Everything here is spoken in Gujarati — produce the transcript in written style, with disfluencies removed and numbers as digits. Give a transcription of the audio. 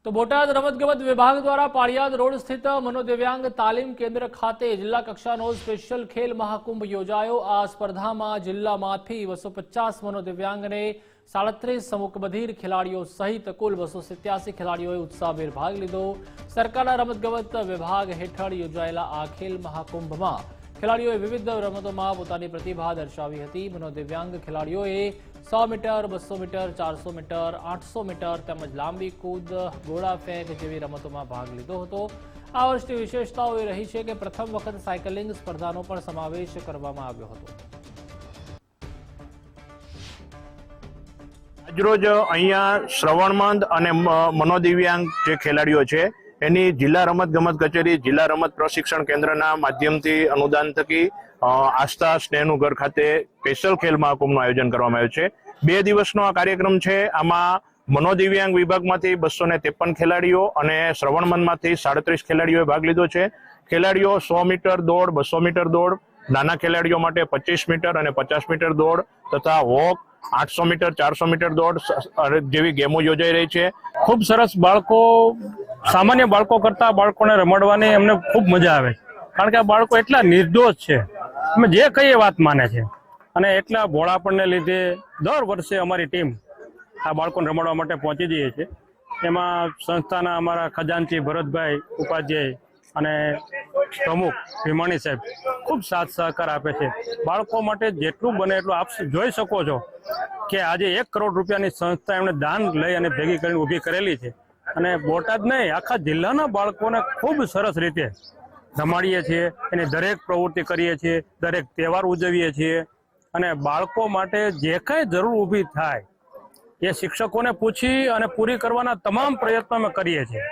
તો બોટાદ રમતગમત વિભાગ દ્વારા પાળિયાદ રોડ સ્થિત મનોદિવ્યાંગ તાલીમ કેન્દ્ર ખાતે જિલ્લા કક્ષાનો સ્પેશિયલ ખેલ મહાકુંભ યોજાયો। આ સ્પર્ધામાં જિલ્લામાંથી 250 મનોદિવ્યાંગ અને 37 સમૂહબધિર ખેલાડીઓ સહિત કુલ 287 ખેલાડીઓએ ઉત્સાહભેર ભાગ લીધો। સરકારના રમતગમત વિભાગ હેઠળ યોજાયેલા આ ખેલ મહાકુંભમાં ખેલાડીઓએ વિવિધ રમતોમાં પોતાની પ્રતિભા દર્શાવી હતી। મનોદિવ્યાંગ ખેલાડીઓએ 100 મીટર, 200 મીટર, 400 મીટર, 800 મીટર તેમજ લાંબી કૂદ, ગોળા ફેંક જેવી રમતોમાં ભાગ લીધો હતો। આ વર્ષની વિશેષતાઓ એ રહી છે કે પ્રથમ વખત સાયકલિંગ સ્પર્ધાનો પણ સમાવેશ કરવામાં આવ્યો હતો। આજરોજ અહીંયા શ્રવણમંદ અને મનોદિવ્યાંગ જે ખેલાડીઓ છે એની જિલ્લા રમતગમત કચેરી, જિલ્લા રમત પ્રશિક્ષણ કેન્દ્રના માધ્યમથી અનુદાન થકી આસ્થા સ્નેહનું ઘર ખાતે સ્પેશિયલ ખેલ મહાકુંભનું આયોજન કરવામાં આવ્યું છે। 2 દિવસનો આ કાર્યક્રમ છે। આમાં મનોદિવ્યાંગ વિભાગમાંથી 253 ખેલાડીઓ અને શ્રવણમંદમાંથી 37 ખેલાડીઓએ ભાગ લીધો છે। ખેલાડીઓ 100 મીટર દોડ, 200 મીટર દોડ, નાના ખેલાડીઓ માટે 25 મીટર અને 50 મીટર દોડ તથા વોક, 800 મીટર, 400 મીટર દોડ જેવી ગેમો યોજાઈ રહી છે। ખૂબ સરસ। બાળકો સામાન્ય બાળકો કરતા બાળકોને રમાડવાની એમને ખૂબ મજા આવે, કારણ કે આ બાળકો એટલા નિર્દોષ છે, અમે જે કહીએ વાત માને છે અને એટલા ભોળાપણને લીધે દર વર્ષે અમારી ટીમ આ બાળકોને રમાડવા માટે પહોંચી જઈએ છીએ। એમાં સંસ્થાના અમારા ખજાનચી ભરતભાઈ ઉપાધ્યાય અને પ્રમુખ ભીમાણી સાહેબ ખૂબ સાથ સહકાર આપે છે। બાળકો માટે જેટલું બને એટલું આપ જોઈ શકો છો કે આજે 1 કરોડ રૂપિયાની સંસ્થા એમણે દાન લઈ અને ભેગી કરીને ઊભી કરેલી છે અને બોટાદ નહીં આખા જિલ્લાના બાળકોને ખૂબ સરસ રીતે રમાડીએ છીએ। એની દરેક પ્રવૃત્તિ કરીએ છીએ, દરેક તહેવાર ઉજવીએ છીએ અને બાળકો માટે જે કંઈ જરૂર ઊભી થાય એ શિક્ષકોને પૂછી અને પૂરી કરવાના તમામ પ્રયત્નો અમે કરીએ છીએ।